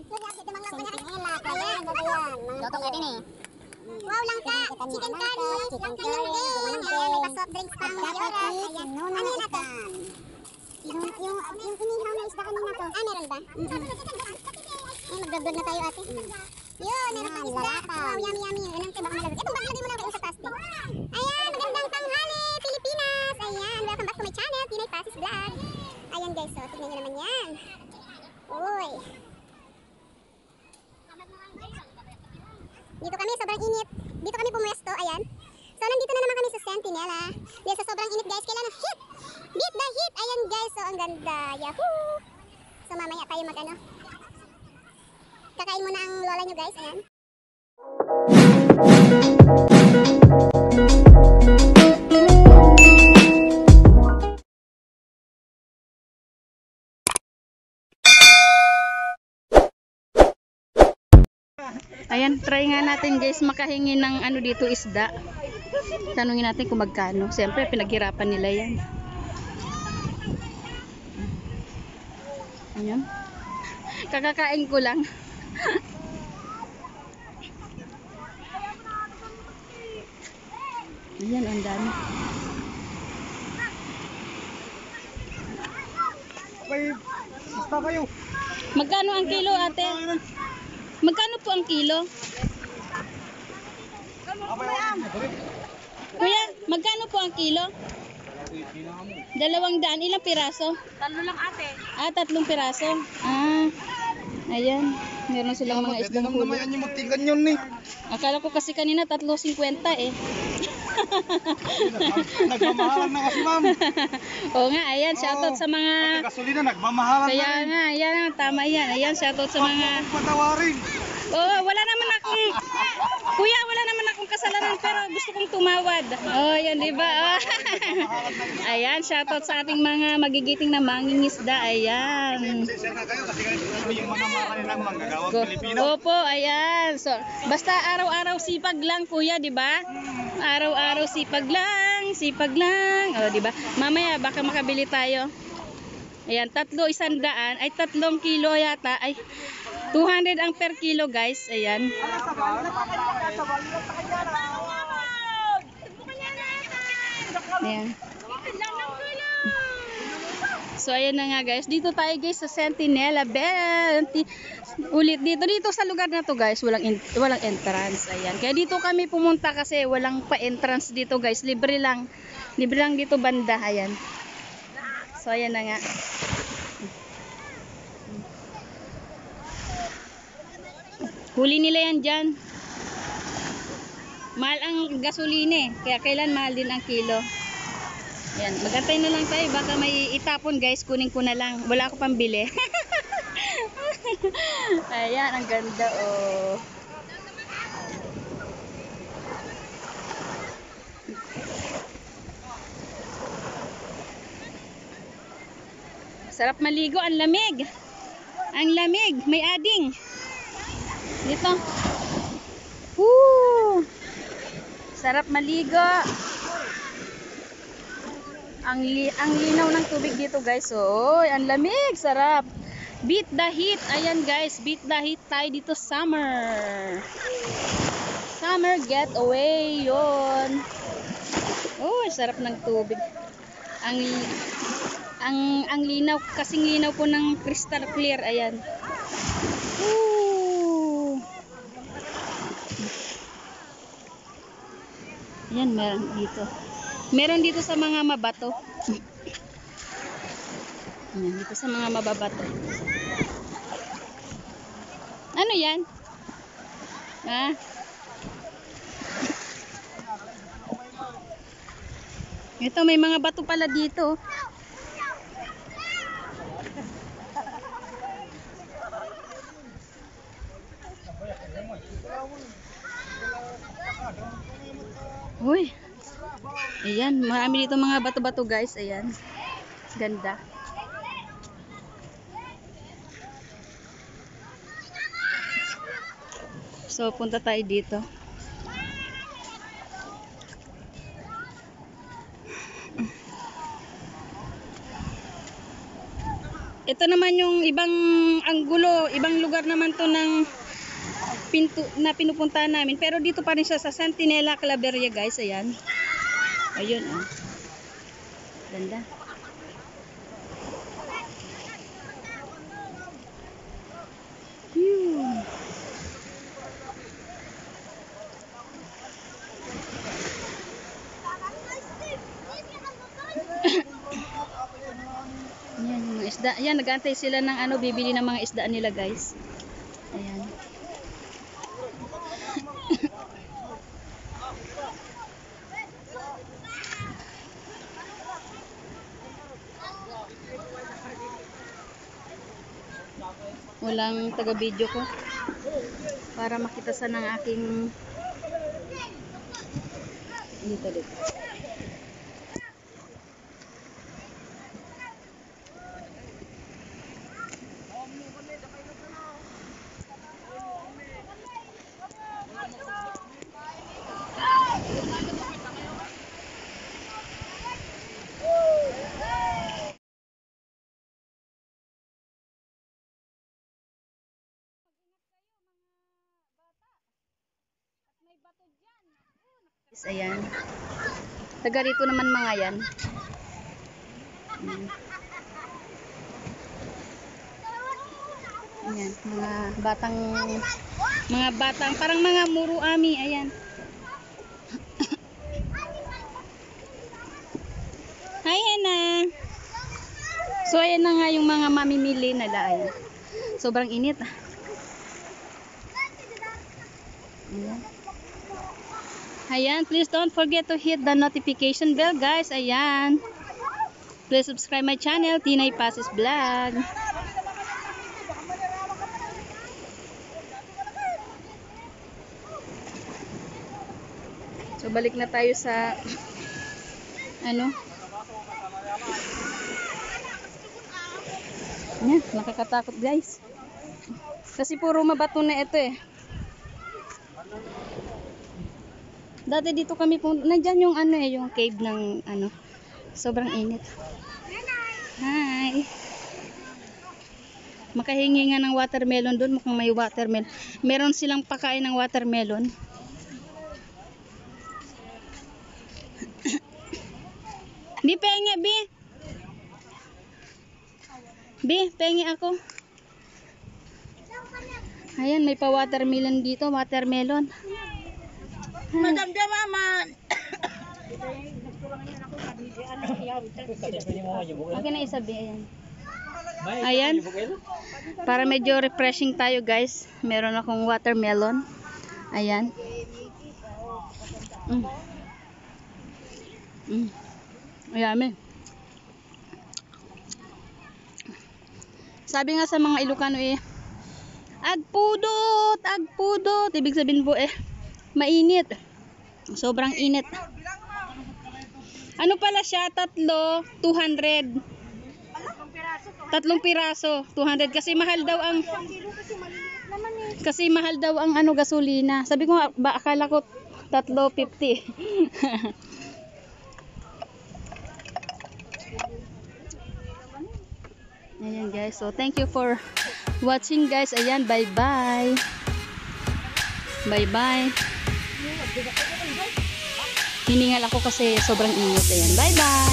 Sentinela, kayan, babayan. Lotong natin eh. Wow, langka. Chicken curry. Langka yan kayo. Ayan, may pa-soft drinks pang mayora. Ayan. Ano yan ito? Yung inihaw na isda kanina to. Ah, meron ba? Ay, mag-vlog na tayo ate. Yun, meron pang isda. Wow, yummy, yummy. Ganun kayo, baka malagot. Ito, baglagay mo na kayo sa taas din. Ayan, magandang tanghali, Pilipinas. Ayan, welcome back to my channel, Pinay Pasis Vlog. Ayan guys, so tignan nyo naman yan. Uy. Dito kami, sobrang init. Dito kami pumuesto, ayan. So, nandito na naman kami sa Sentinela. Dahil sa sobrang init guys, kailangan hit! Beat the heat! Ayan guys, so ang ganda. Yahoo! So, mamaya tayo mag-ano. Kakain muna ang lola nyo guys, ayan. Ayan, try nga natin guys makahingi ng ano dito isda. Tanungin natin kung magkano. Siyempre pinaghirapan nila yan. Ayan. Kakakain ko lang. Ayan, ang dami. Basta kayo. Magkano ang kilo ate? Magkano po ang kilo? Kuya, magkano po ang kilo? 200. Ilang piraso? 3 lang ate. Ah, 3 piraso. Ah, ayan. Meron silang mga isdang huli. Naman yung magtigan yun eh. Akala ko kasi kanina 3.50 eh. Nagmamahalan na kasi ma'am. Oo nga, ayan. Shoutout sa mga... Pati gasolina, nagmamahalan na Kaya rin. nga, ayan. Tama yan. Ayan, shoutout sa mga... Patawarin. Oo, wala naman akong... Kuya, wala naman akong kasalanan pero gusto kong tumawad. Oh, yan, di ba? Ayan, shoutout sa ating mga magigiting na mangingisda. Ayan. Pasensya na kayo kasi yung mga maray ng manggagawang Pilipino. Opo, ayan. So, basta araw-araw sipag lang, kuya, di ba? Araw-araw sipag lang, sipag lang. Oh, di ba? Mamaya baka makabili tayo. Ayan, 100 ay 3 kilo yata. Ay 200 ang per kilo, guys. Ayan. Ayan. So ayan na nga guys, dito tayo guys sa Sentinela Bell. Ulit dito sa lugar na to guys, walang entrance. Ayan. Kaya dito kami pumunta kasi walang pa-entrance dito guys, libre lang dito banda. Ayan. So ayan na nga. Huli nila yan dyan. Mahal ang gasolina eh, kaya kailan mahal din ang kilo. Ayan, magantay na lang tayo, baka may itapon guys, kunin ko na lang, wala ako pambili. Ayan, ang ganda oh. Sarap maligo, ang lamig. Ang lamig, may ading. Dito. Woo! Sarap maligo. Ang linaw ng tubig dito guys. Oh, ang lamig, sarap. Beat the heat. Ayan guys, beat the heat tayo dito summer. Summer getaway 'yon. Oh, sarap ng tubig. Ang linaw, kasing linaw po ng crystal clear. Ayan. Woo! Ayan, meron dito. Meron dito sa mga mabato. Ayan, dito sa mga mababato. Ano yan? Ha? Ito, may mga bato pala dito. Uy. Ayan, marami dito mga bato-bato guys. Ayan. Ganda. So, punta tayo dito. Ito Ito naman yung ibang anggulo, ibang lugar naman to ng pinto na pinupuntahan namin. Pero dito pa rin siya sa Centinela, Claveria, guys. Ayan. Ayun, oh. Ganda. Phew. Ayan, yung mga isda. Ayan, nag-aantay sila ng ano, bibili ng mga isda nila, guys. Ayan. Walang taga-video ko para makita sa ng aking dito. Ayan. Taga rito naman mga yan. Ayan, mga batang parang mga muruami, ayan. Hi Hana. So ayan na nga yung mga mamimili na dahil sobrang init. Ayan. Ayan, please don't forget to hit the notification bell, guys. Ayan. Please subscribe my channel, Tinay Pasis Vlog. So, balik na tayo sa ano? Ayan, nakakatakot, guys. Kasi puro mabato na ito eh. Dati dito kami nandyan yung ano eh, yung cave ng ano. Sobrang init. Hi. Makahingi nga ng watermelon doon, mukhang may watermelon. Meron silang pakain ng watermelon. Bi, pengi, Bi. Bi, pengi ako. Ayan, may pa watermelon dito, watermelon. Madam dia mama. Okay na isabi, ayan. Ayan. Para medyo refreshing tayo, guys. Meron akong watermelon. Ayan. Ayan, sabi nga sa mga Ilocano eh, agpudot, agpudot. Ibig sabihin po eh, mainit. Sobrang init. Ano pala siya? 200. Tatlong piraso, 200 kasi mahal daw ang ano gasolina. Sabi ko akala ko 3.50. Ayan guys. So thank you for watching guys. Ayan, bye-bye. Bye-bye. Hiningal ako kasi sobrang init. Ayan, bye-bye.